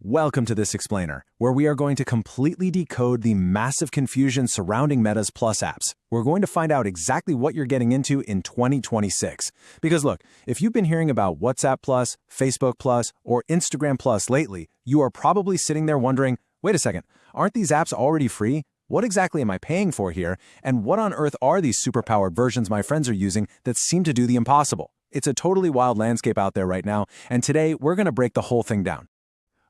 Welcome to This Explainer, where we are going to completely decode the massive confusion surrounding Meta's Plus apps. We're going to find out exactly what you're getting into in 2026. Because look, if you've been hearing about WhatsApp Plus, Facebook Plus, or Instagram Plus lately, you are probably sitting there wondering, wait a second, aren't these apps already free? What exactly am I paying for here? And what on earth are these superpowered versions my friends are using that seem to do the impossible? It's a totally wild landscape out there right now, and today we're going to break the whole thing down.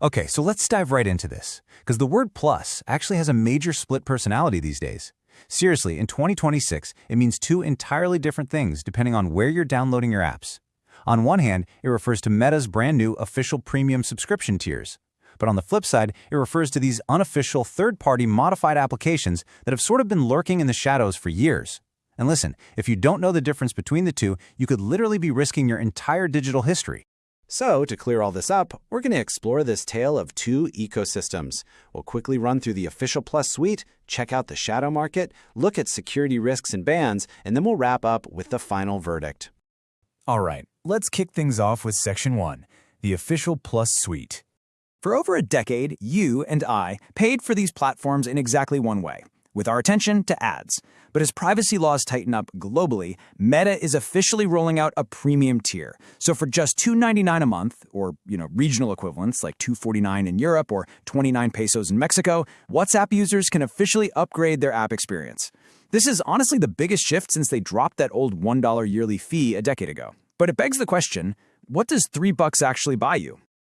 Okay, so let's dive right into this, because the word plus actually has a major split personality these days. Seriously, in 2026, it means two entirely different things depending on where you're downloading your apps. On one hand, it refers to Meta's brand new official premium subscription tiers. But on the flip side, it refers to these unofficial third-party modified applications that have sort of been lurking in the shadows for years. And listen, if you don't know the difference between the two, you could literally be risking your entire digital history. So, to clear all this up, we're going to explore this tale of two ecosystems. We'll quickly run through the official Plus suite, check out the shadow market, look at security risks and bans, and then we'll wrap up with the final verdict. All right, let's kick things off with Section 1, the official Plus suite. For over a decade, you and I paid for these platforms in exactly one way, with our attention to ads. But as privacy laws tighten up globally, Meta is officially rolling out a premium tier. So for just $2.99 a month, or regional equivalents like $2.49 in Europe or 29 pesos in Mexico, WhatsApp users can officially upgrade their app experience. This is honestly the biggest shift since they dropped that old $1 yearly fee a decade ago. But it begs the question, what does $3 actually buy you?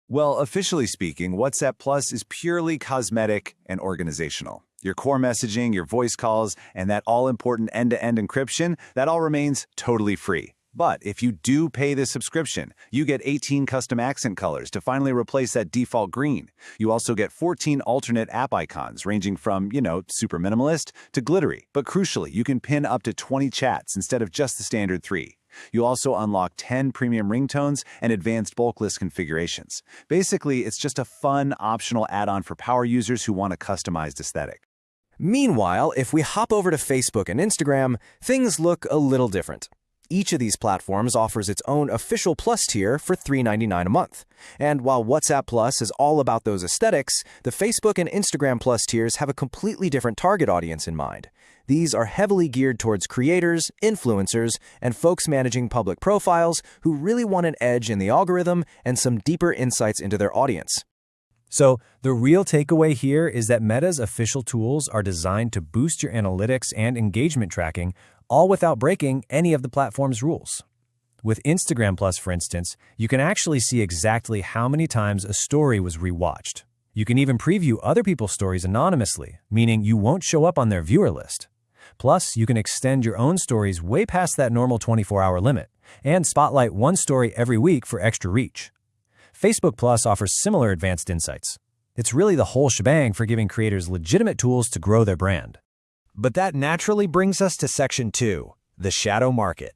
Well, officially speaking, WhatsApp Plus is purely cosmetic and organizational. Your core messaging, your voice calls, and that all-important end-to-end encryption, that all remains totally free. But if you do pay the subscription, you get 18 custom accent colors to finally replace that default green. You also get 14 alternate app icons ranging from, super minimalist to glittery. But crucially, you can pin up to 20 chats instead of just the standard 3. You also unlock 10 premium ringtones and advanced bulk list configurations. Basically, it's just a fun, optional add-on for power users who want a customized aesthetic. Meanwhile, if we hop over to Facebook and Instagram, things look a little different. Each of these platforms offers its own official Plus tier for $3.99 a month. And while WhatsApp Plus is all about those aesthetics, the Facebook and Instagram Plus tiers have a completely different target audience in mind. These are heavily geared towards creators, influencers, and folks managing public profiles who really want an edge in the algorithm and some deeper insights into their audience. So, the real takeaway here is that Meta's official tools are designed to boost your analytics and engagement tracking, all without breaking any of the platform's rules. With Instagram Plus, for instance, you can actually see exactly how many times a story was rewatched. You can even preview other people's stories anonymously, meaning you won't show up on their viewer list. Plus, you can extend your own stories way past that normal 24-hour limit, and spotlight one story every week for extra reach. Facebook Plus offers similar advanced insights. It's really the whole shebang for giving creators legitimate tools to grow their brand. But that naturally brings us to Section 2, the shadow market.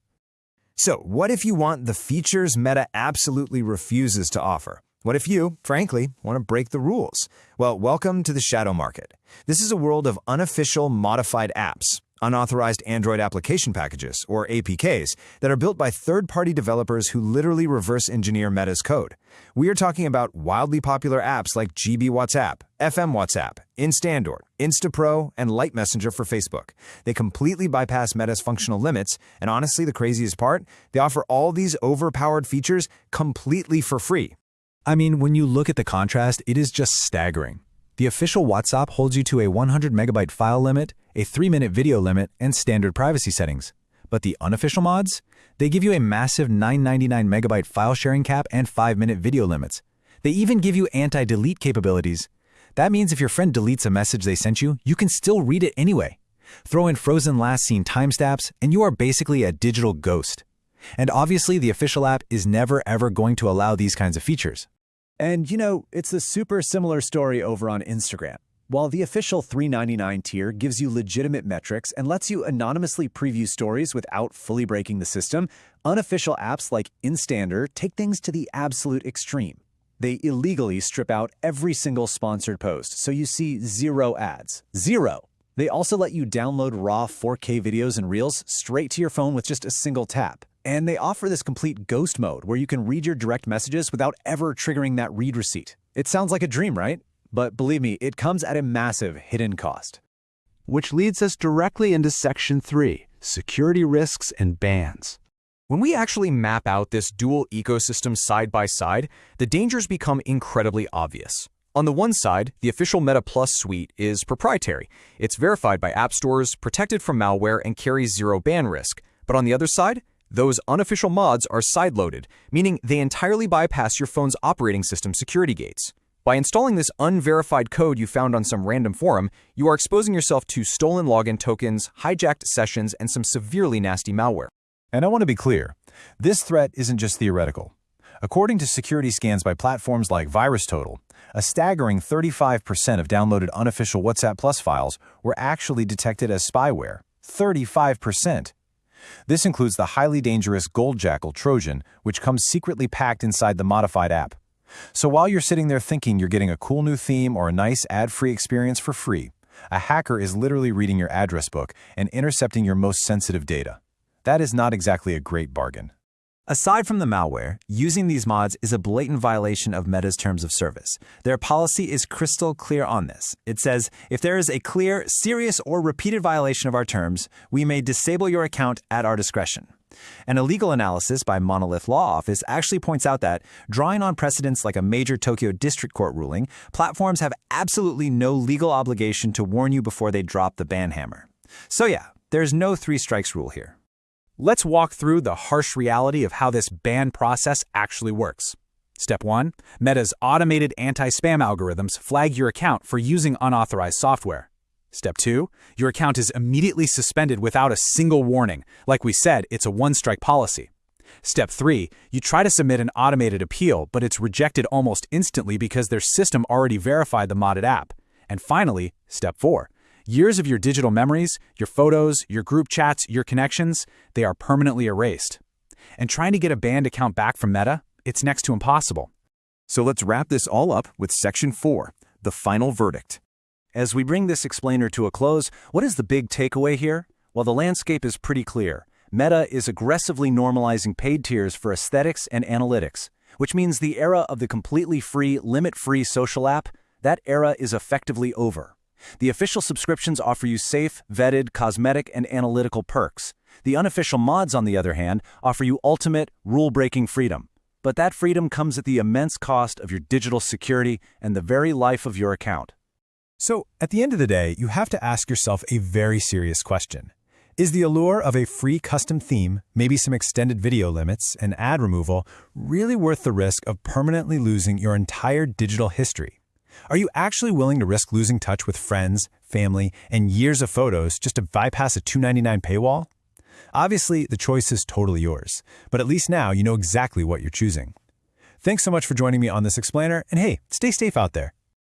So, what if you want the features Meta absolutely refuses to offer? What if you, frankly, want to break the rules? Well, welcome to the shadow market. This is a world of unofficial modified apps, unauthorized Android application packages, or APKs, that are built by third-party developers who literally reverse engineer Meta's code. We are talking about wildly popular apps like GB WhatsApp, FM WhatsApp, Instandor, Instapro, and Light Messenger for Facebook. They completely bypass Meta's functional limits, and honestly, the craziest part, they offer all these overpowered features completely for free. I mean, when you look at the contrast, it is just staggering. The official WhatsApp holds you to a 100 megabyte file limit, a 3-minute video limit, and standard privacy settings. But the unofficial mods? They give you a massive 999 megabyte file sharing cap and 5-minute video limits. They even give you anti-delete capabilities. That means if your friend deletes a message they sent you, you can still read it anyway. Throw in frozen last seen timestamps, and you are basically a digital ghost. And obviously, the official app is never ever going to allow these kinds of features. And it's a super similar story over on Instagram. While the official $3.99 tier gives you legitimate metrics and lets you anonymously preview stories without fully breaking the system, unofficial apps like Instandor take things to the absolute extreme. They illegally strip out every single sponsored post, so you see zero ads. Zero! They also let you download raw 4K videos and reels straight to your phone with just a single tap. And they offer this complete ghost mode where you can read your direct messages without ever triggering that read receipt. It sounds like a dream, right? But believe me, it comes at a massive hidden cost. Which leads us directly into Section 3, Security Risks and Bans. When we actually map out this dual ecosystem side by side, the dangers become incredibly obvious. On the one side, the official Meta Plus suite is proprietary. It's verified by app stores, protected from malware, and carries zero ban risk. But on the other side, those unofficial mods are sideloaded, meaning they entirely bypass your phone's operating system security gates. By installing this unverified code you found on some random forum, you are exposing yourself to stolen login tokens, hijacked sessions, and some severely nasty malware. And I want to be clear, this threat isn't just theoretical. According to security scans by platforms like VirusTotal, a staggering 35% of downloaded unofficial WhatsApp Plus files were actually detected as spyware. 35%. This includes the highly dangerous Goldjackal Trojan, which comes secretly packed inside the modified app. So while you're sitting there thinking you're getting a cool new theme or a nice ad-free experience for free, a hacker is literally reading your address book and intercepting your most sensitive data. That is not exactly a great bargain. Aside from the malware, using these mods is a blatant violation of Meta's terms of service. Their policy is crystal clear on this. It says, if there is a clear, serious, or repeated violation of our terms, we may disable your account at our discretion. An illegal analysis by Monolith Law Office actually points out that, drawing on precedents like a major Tokyo District Court ruling, platforms have absolutely no legal obligation to warn you before they drop the ban hammer. So yeah, there's no three strikes rule here. Let's walk through the harsh reality of how this ban process actually works. Step 1. Meta's automated anti-spam algorithms flag your account for using unauthorized software. Step 2. Your account is immediately suspended without a single warning. Like we said, it's a one-strike policy. Step 3. You try to submit an automated appeal, but it's rejected almost instantly because their system already verified the modded app. And finally, Step 4. Years of your digital memories, your photos, your group chats, your connections, they are permanently erased. And trying to get a banned account back from Meta, it's next to impossible. So let's wrap this all up with Section 4, the final verdict. As we bring this explainer to a close, what is the big takeaway here? Well, the landscape is pretty clear. Meta is aggressively normalizing paid tiers for aesthetics and analytics, which means the era of the completely free, limit-free social app, that era is effectively over. The official subscriptions offer you safe, vetted, cosmetic, and analytical perks. The unofficial mods, on the other hand, offer you ultimate, rule-breaking freedom. But that freedom comes at the immense cost of your digital security and the very life of your account. So, at the end of the day, you have to ask yourself a very serious question. Is the allure of a free custom theme, maybe some extended video limits, and ad removal, really worth the risk of permanently losing your entire digital history? Are you actually willing to risk losing touch with friends, family, and years of photos just to bypass a $2.99 paywall? Obviously, the choice is totally yours, but at least now you know exactly what you're choosing. Thanks so much for joining me on this explainer, and hey, stay safe out there.